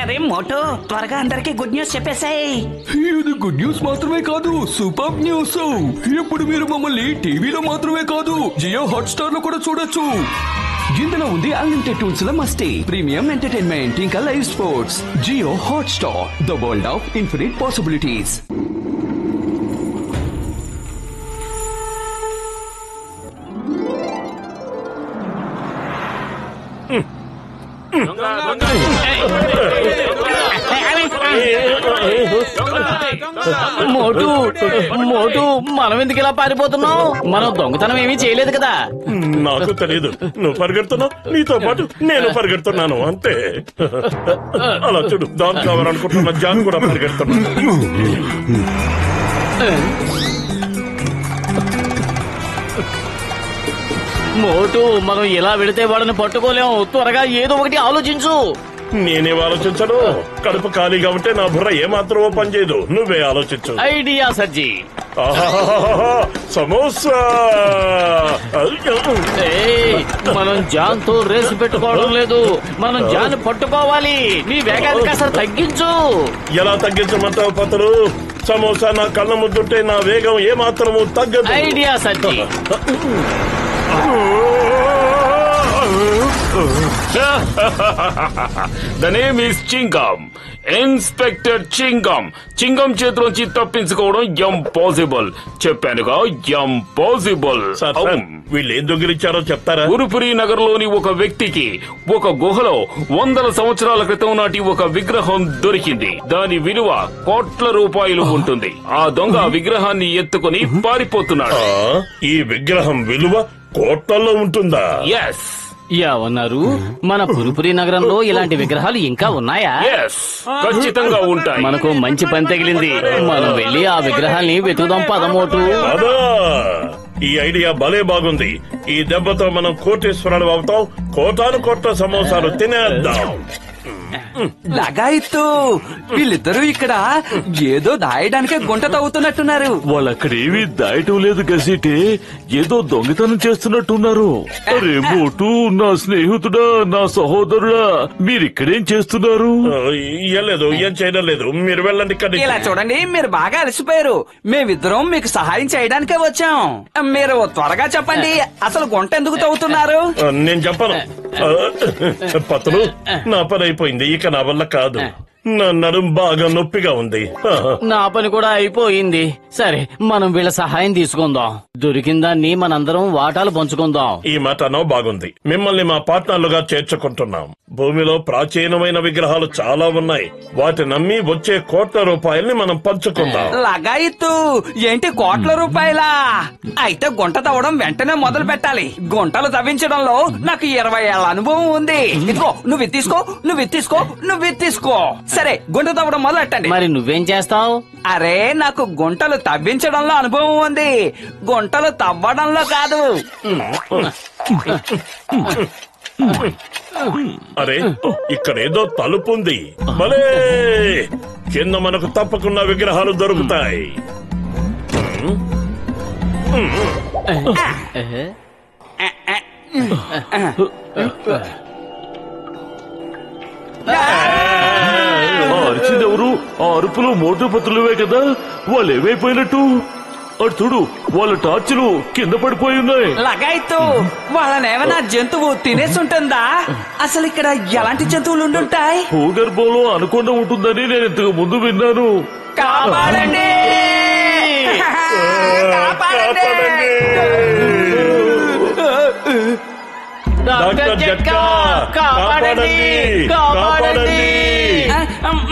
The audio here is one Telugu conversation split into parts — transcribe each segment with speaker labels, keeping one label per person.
Speaker 1: అరే మోటో, త్వరగా అందరికి గుడ్ న్యూస్ చెప్పేసాయి.
Speaker 2: ఇది గుడ్ న్యూస్ మాత్రమే కాదు, సూపర్ న్యూస్. ఇప్పుడు మీరు మమ్మల్ని టీవీలో మాత్రమే కాదు, జియో హాట్స్టార్ లో కూడా చూడొచ్చు. ఇందులో ఉంది అన్లిమిటెడ్ టూల్స్ ల మస్తీ, ప్రీమియం ఎంటర్టైన్మెంట్, ఇంకా live sports. Jio Hotstar, the world of infinite possibilities.
Speaker 3: Motu Motu, మనం ఎందుకు ఇలా పారిపోతున్నావు? మనం దొంగతనం ఏమీ చేయలేదు కదా.
Speaker 4: నాకు తెలియదు, నువ్వు పరిగెడుతున్నావు, నీతో పాటు నేను పరిగెడుతున్నాను అంతే. అలా చూడు, దాని కావాలనుకుంటున్న జాన్ కూడా పరిగెడుతున్నాను.
Speaker 3: మోటు, మనం ఇలా వెళితే వాడిని పట్టుకోలేము. త్వరగా ఏదో ఒకటి ఆలోచించు.
Speaker 4: నేనేం ఆలోచించను, కడుపు ఖాళీగా ఉంటే నా బుర్ర ఏమాత్రమో పనిచేయదు. నువ్వే ఆలోచించు.
Speaker 3: ఐడియా సజ్జీ.
Speaker 4: ఆహాహాహా, సమోసా.
Speaker 3: ఏయ్, మనం జాన్ తో రేసు పెట్టుకోవడం లేదు, మనం జాన్ పట్టుకోవాలి. నీ వేగాన్ని కాస్త తగ్గించు.
Speaker 4: ఎలా తగ్గించమంటావు పతులు? సమోసా నా కళ్ళ ముద్దుంటే నా వేగం ఏమాత్రము తగ్గదు.
Speaker 3: ఐడియా సజ్జీ.
Speaker 5: The name is Chingum, inspector Chingum. Chingum చేతిలోంచి తప్పించుకోవడం ఇంపాసిబుల్. చెప్పానుగా, ఇంపాసిబుల్.
Speaker 4: వీళ్ళు ఏం దొంగిలించారో చెప్తారా?
Speaker 5: ఉరుపురి నగర్ లోని ఒక వ్యక్తికి ఒక గుహలో 100 సంవత్సరాల క్రితం నాటి ఒక విగ్రహం దొరికింది. దాని విలువ కోట్ల రూపాయలు ఉంటుంది. ఆ దొంగ విగ్రహాన్ని ఎత్తుకుని పారిపోతున్నాడు.
Speaker 4: ఈ విగ్రహం విలువ కోట్లలో ఉంటుందా?
Speaker 5: ఎస్.
Speaker 3: ఏమన్నారు? మన పురుపురి నగరంలో ఇలాంటి విగ్రహాలు ఇంకా ఉన్నాయా?
Speaker 5: ఎస్, ఖచ్చితంగా ఉంటాయి.
Speaker 3: మనకు మంచి పని తగిలింది. మనం వెళ్లి ఆ విగ్రహాల్ని వెతుకుదాం పదమోటు.
Speaker 4: అదా, ఈ ఐడియా భలే బాగుంది. ఈ దెబ్బతో మనం కోటేశ్వరాలు అవుతాం. కోటాను కోట్ల సమోసాలు తినేద్దాం.
Speaker 2: లగాయిత్తు, వీళ్ళిద్దరూ ఇక్కడ ఏదో దాయడానికే గుంట తవ్వుతున్నట్టున్నారు.
Speaker 6: వాళ్ళక్కడేమీ దాయటం లేదు గసిటే, ఏదో దొంగతనం చేస్తున్నట్టున్నారు. అరే మోటు, నా స్నేహితుడా, నా సహోదరుడా, మీరిక్కడేం చేస్తున్నారు?
Speaker 4: ఏం లేదు, ఏం చేయడం లేదు. మీరు వెళ్ళండి. ఇక్కడి
Speaker 2: ఇలా చూడండి, మీరు బాగా అలసిపోయారు. మేమిద్దరం మీకు సహాయం చేయడానికే వచ్చాం. మీరు త్వరగా చెప్పండి, అసలు గుంట ఎందుకు తవ్వుతున్నారు?
Speaker 4: నేను చెప్పను. పతులు, నా పని అయిపోయింది. ఇక నా వల్ల కాదు. నా నడుం బాగా నొప్పిగా ఉంది.
Speaker 3: నా పని కూడా అయిపోయింది. సరే, మనం వీళ్ళ సహాయం తీసుకుందాం. దొరికిన దాన్ని మనందరం వాటాలు పంచుకుందాం.
Speaker 4: ఈ మాట బాగుంది. మిమ్మల్ని మా పార్ట్నర్లుగా చేర్చుకుంటున్నాం. భూమిలో ప్రాచీనమైన విగ్రహాలు చాలా ఉన్నాయి. వాటి నమ్మి వచ్చే కోట్ల రూపాయల్ని మనం పంచుకుందాం.
Speaker 2: లగాయిత్తు, ఏంటి కోట్ల రూపాయలా? అయితే గుంట తవ్వడం వెంటనే మొదలు పెట్టాలి. గుంటలు తవ్వించడంలో నాకు 20 ఏళ్ల అనుభవం ఉంది. ఇదిగో, నువ్వు ఇది తీసుకో, నువ్వు ఇది తీసుకో, నువ్వు ఇది తీసుకో. సరే, గుంట తవ్వడం మొదలెట్టండి.
Speaker 3: మరి నువ్వేం చేస్తావు?
Speaker 2: అరే, నాకు గుంటలు తవ్వించడంలో అనుభవం ఉంది, గుంటలు తవ్వడంలో కాదు.
Speaker 4: అరే, ఇక్కడేదో తలుపుంది. భలే, కింద మనకు తప్పకుండా విగ్రహాలు దొరుకుతాయి.
Speaker 6: అరిచిందెవరు? ఆ అరుపులు మోటు పత్రులవే కదా. వాళ్ళు ఏమైపోయినట్టు? అటు చూడు, వాళ్ళ టార్చులు కింద పడిపోయి ఉన్నాయి.
Speaker 2: లగాయిత్తు, వాళ్ళనేమైనా జంతువు తినేసుంటుందా? అసలు ఇక్కడ ఎలాంటి జంతువులు ఉండుంటాయి?
Speaker 6: భూగర్భంలో అనుకుండా ఉంటుందని నేను ఇంతకు ముందు విన్నాను.
Speaker 2: కాపాడండి! కాపాడండి!
Speaker 4: డాక్టర్ జట్కా, కాపాడండి, కాపాడండి.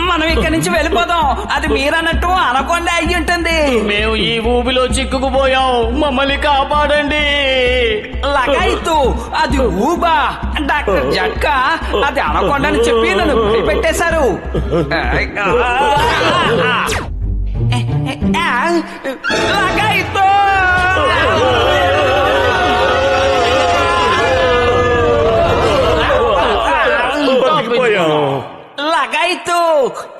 Speaker 2: మనం ఇక్కడి నుంచి వెళ్ళిపోదాం. అది మీరన్నట్టు అనకొండ అయ్యి ఉంటుంది.
Speaker 3: మేము ఈ ఊబిలో చిక్కుకుపోయాం, మమ్మల్ని కాపాడండి.
Speaker 2: లగాయిత్తు, అది ఊబా. డాక్టర్ జట్కా, అది అనకొండని చెప్పి నన్ను భయపెట్టేశారు. లగాయిత్తు, లగాయిత్తు,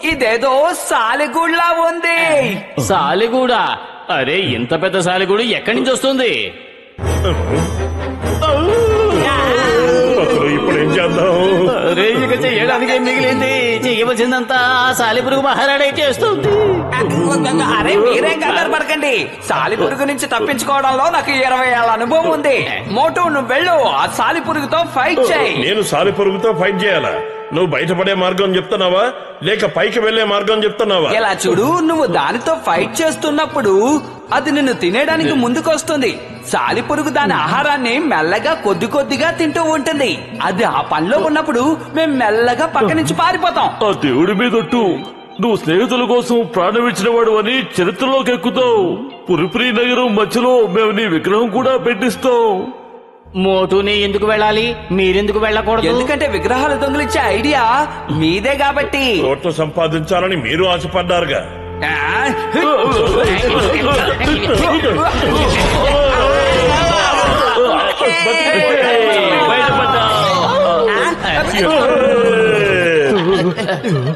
Speaker 2: ఇదేదో సాలిగూడ్లా ఉంది.
Speaker 3: సాలిగూడా? అరే, ఇంత పెద్ద సాలిగూడు ఎక్కడి నుంచి వస్తుంది?
Speaker 4: ఇప్పుడు ఏం చేద్దాం?
Speaker 3: అరే ఇక చేయడానికి ఏం మిగిలింది? చేయవలసిందంతా ఆ సాలిపురుగు మహారాడే చేస్తుంది.
Speaker 1: అరే మీరేం కంగారు పడకండి. సాలిపురుగు నుంచి తప్పించుకోవడంలో నాకు 20 ఏళ్ల అనుభవం ఉంది. మోటు నువ్వు వెళ్ళు, ఆ సాలిపురుగుతో ఫైట్ చేయి.
Speaker 4: నేను సాలిపురుగుతో ఫైట్ చేయాలా? నువ్వు బయటపడే మార్గం చెప్తున్నావా లేక పైకి వెళ్లే మార్గం చెప్తున్నావా?
Speaker 1: ఇలా చూడు, నువ్వు దానితో ఫైట్ చేస్తున్నప్పుడు అది నిన్ను తినేయడానికి ముందుకొస్తుంది. సాలిపురుగు దాని ఆహారాన్ని మెల్లగా కొద్ది కొద్దిగా తింటూ ఉంటుంది. అది ఆ పనిలో ఉన్నప్పుడు మేము మెల్లగా పక్క నుంచి పారిపోతాం.
Speaker 6: ఆ దేవుడి మీదొట్టు, నువ్వు స్నేహితుల కోసం ప్రాణం ఇచ్చిన వాడు అని చరిత్రలోకి ఎక్కుతావు. పురిపురి నగరం మధ్యలో మేము నీ విగ్రహం కూడా పెట్టిస్తాం.
Speaker 3: మోటుని ఎందుకు వెళ్ళాలి? మీరెందుకు వెళ్ళకూడదు?
Speaker 1: ఎందుకంటే విగ్రహాలు దొంగిలించే ఐడియా మీదే కాబట్టి.
Speaker 4: కోట్లు సంపాదించాలని మీరు ఆశపడ్డారుగా.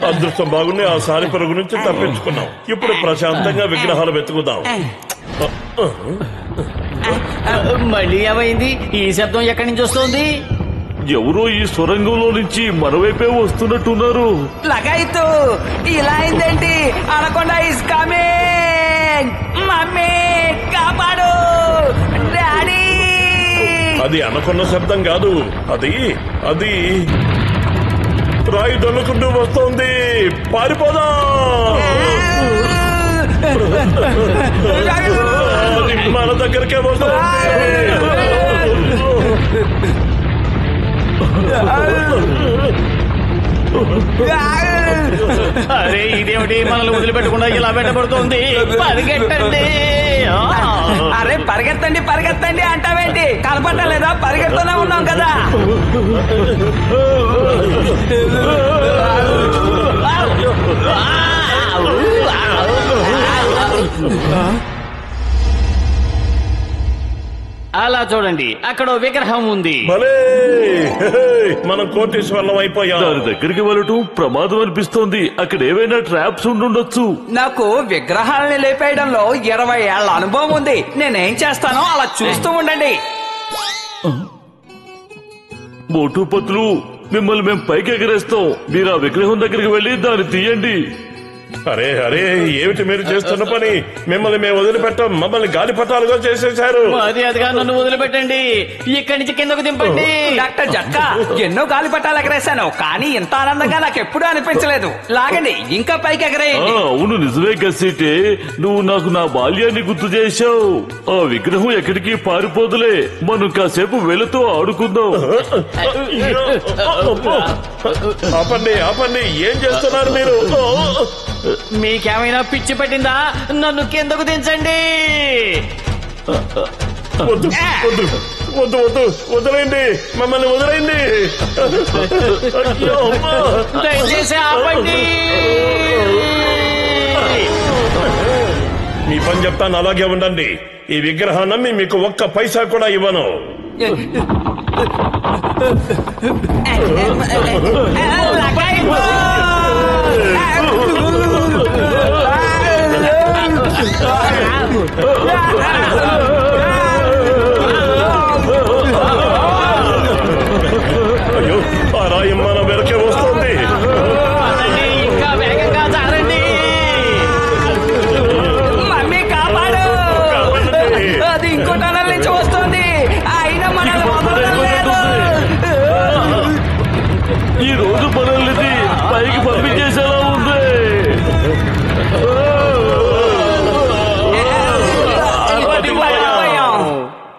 Speaker 4: అదృష్టం బాగుండి ఆ సాలిపురుగు నుంచి తప్పించుకున్నాం. ఇప్పుడు ప్రశాంతంగా విగ్రహాలు వెతుకుదాం.
Speaker 3: మళ్ళీ ఏమైంది? ఈ శబ్దం ఎక్కడి నుంచి వస్తుంది?
Speaker 6: ఎవరో ఈ సొరంగంలో నుంచి మన వైపే వస్తున్నట్టున్నారు.
Speaker 1: లగాయితు ఇలా అయిందేంటి? Anaconda is coming. మమ్మీ కాపాడు. డాడీ.
Speaker 4: అది అనుకున్న శబ్దం కాదు, అది అది రాయి దొల్లుకుంటూ వస్తోంది. పారిపోదా. మన దగ్గరికే వస్తుంది.
Speaker 3: అరే ఇదేమిటి మనల్ని వదిలిపెట్టకుండా ఇలా పెట్టబడుతోంది? పరిగెట్టండి.
Speaker 1: అరే పరిగెత్తండి పరిగెత్తండి అంటావేంటి? కనపట్టలేదా? పరిగెడుతూనే ఉన్నాం కదా.
Speaker 3: అలా చూడండి, అక్కడ ఓ విగ్రహం ఉంది.
Speaker 4: భలే, మనం కోటీశ్వరం అయిపోయాం.
Speaker 6: దాని దగ్గరికి వెళ్ళటం ప్రమాదం అనిపిస్తోంది. అక్కడ ఏవైనా ట్రాప్స్ ఉండుండొచ్చు.
Speaker 1: నాకు విగ్రహాలని లేపేయడంలో 20 ఏళ్ల అనుభవం ఉంది. నేనేం చేస్తానో అలా చూస్తూ ఉండండి.
Speaker 6: మోటు పతులు, మిమ్మల్ని మేము పైకి ఎగరేస్తాం. మీరు ఆ విగ్రహం దగ్గరికి వెళ్లి దాన్ని తీయండి.
Speaker 4: అరే అరే, ఏమిటి మీరు చేస్తున్న పని? మిమ్మల్ని మేము వదిలిపెట్టాం. మమ్మల్ని గాలిపటాలుగా చేసేశారు.
Speaker 3: మర్యాదగా నన్ను వదిలిపెట్టండి. ఇక్కడి నుంచి కిందకు దింపండి.
Speaker 1: డాక్టర్ జట్కా, ఎన్నో గాలిపటాలు ఎగరేశాను, కానీ ఇంత ఆనందంగా నాకు ఎప్పుడూ అనిపించలేదు. లాగండి, ఇంకా పైకి ఎగరేయండి.
Speaker 6: అవును నిజమే గసీటే, నువ్వు నాకు నా బాల్యాన్ని గుర్తు చేశావు. ఆ విగ్రహం ఎక్కడికి పారిపోదులే. మనం కాసేపు వెళుతూ ఆడుకుందాం.
Speaker 4: ఆపండి ఆపండి, ఏం చేస్తున్నారు మీరు?
Speaker 3: మీకేమైనా పిచ్చి పట్టిందా? నన్ను కిందకు దించండి.
Speaker 4: వద్దు వద్దు వద్దు వద్దు, వదిలేయండి, మమ్మల్ని వదిలేయండి. అయ్యో, అమ్మా.
Speaker 3: దయచేసి ఆపండి.
Speaker 4: మీ పని చెప్తాను, అలాగే ఉండండి. ఈ విగ్రహాన్ని మీకు ఒక్క పైసా కూడా ఇవ్వను. అయ్యో, ఆ రాయి మన వెనకే వస్తుంది.
Speaker 3: ఇంకా వేగంగా జారండి.
Speaker 1: మమ్మీ కాపాడు. అది ఇంకో టనల్ నుంచి వస్తుంది. అయినా మనల్ని వదలడం లేదు.
Speaker 6: ఈ రోజు మనల్ని పైకి పంపించేసేలా ఉంది.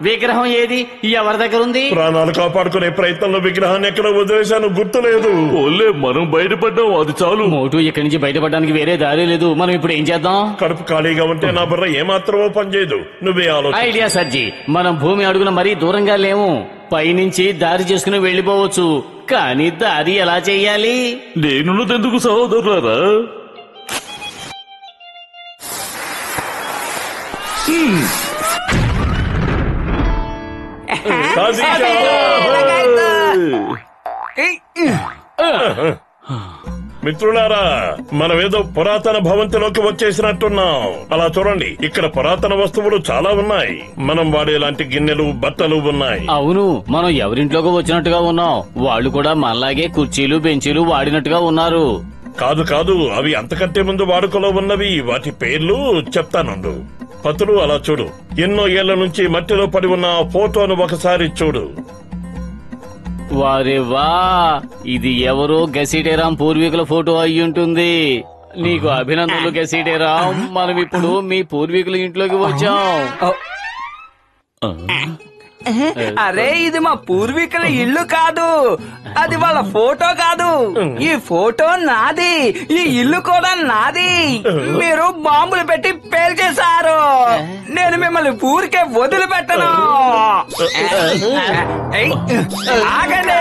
Speaker 3: విగ్రహం ఏది? ఎవరి దగ్గర ఉంది?
Speaker 4: ప్రాణాలు కాపాడుకునే ప్రయత్నంలో విగ్రహాన్ని ఎక్కడ వదిలేశాను గుర్తులేదు.
Speaker 6: ఓలే, మనం బయటపడ్డాం, అది చాలు.
Speaker 3: మోటు ఇక్కడి నుంచి బయటపడడానికి వేరే దారి లేదు. మనం ఇప్పుడు ఏం చేద్దాం?
Speaker 4: కడుపు ఖాళీగా ఉంటే నా బుర్ర ఏమాత్రమో పనిచేయదు. నువ్వే ఆలోచన.
Speaker 3: ఐడియా సర్జీ, మనం భూమి అడుగున మరీ దూరంగా లేము. పైనుంచి దారి చేసుకుని వెళ్లిపోవచ్చు, కానీ దారి ఎలా చెయ్యాలి?
Speaker 6: నేనున్నదెందుకు సహోదరులారా?
Speaker 4: మిత్రులారా, మనమేదో పురాతన భవంతిలోకి వచ్చేసినట్టున్నాం. అలా చూడండి, ఇక్కడ పురాతన వస్తువులు చాలా ఉన్నాయి. మనం వాడేలాంటి గిన్నెలు, బట్టలు ఉన్నాయి.
Speaker 3: అవును, మనం ఎవరింట్లోకి వచ్చినట్టుగా ఉన్నాం. వాళ్ళు కూడా మనలాగే కుర్చీలు బెంచీలు వాడినట్టుగా ఉన్నారు.
Speaker 4: కాదు కాదు, అవి అంతకంటే ముందు వాడుకలో ఉన్నవి. వాటి పేర్లు చెప్తానుండు. పతులు, అలా చూడు. ఎన్నో ఏళ్ల నుంచి మట్టిలో పడి ఉన్న ఆ ఫోటోను ఒకసారి చూడు.
Speaker 3: వారే వా, ఇది ఎవరో గసిటేరాం పూర్వీకుల ఫోటో అయ్యుంటుంది. నీకు అభినందనలు గసిటేరాం. మనం ఇప్పుడు మీ పూర్వీకుల ఇంట్లోకి వచ్చాం.
Speaker 1: అరే, ఇది మా పూర్వీకుల ఇల్లు కాదు, అది వాళ్ళ ఫోటో కాదు. ఈ ఫోటో నాది, ఈ ఇల్లు కూడా నాది. మీరు బాంబులు పెట్టి పేల్చేశారు. నేను మిమ్మల్ని ఊరికే వదిలిపెట్టను. ఏయ్, ఆగండి.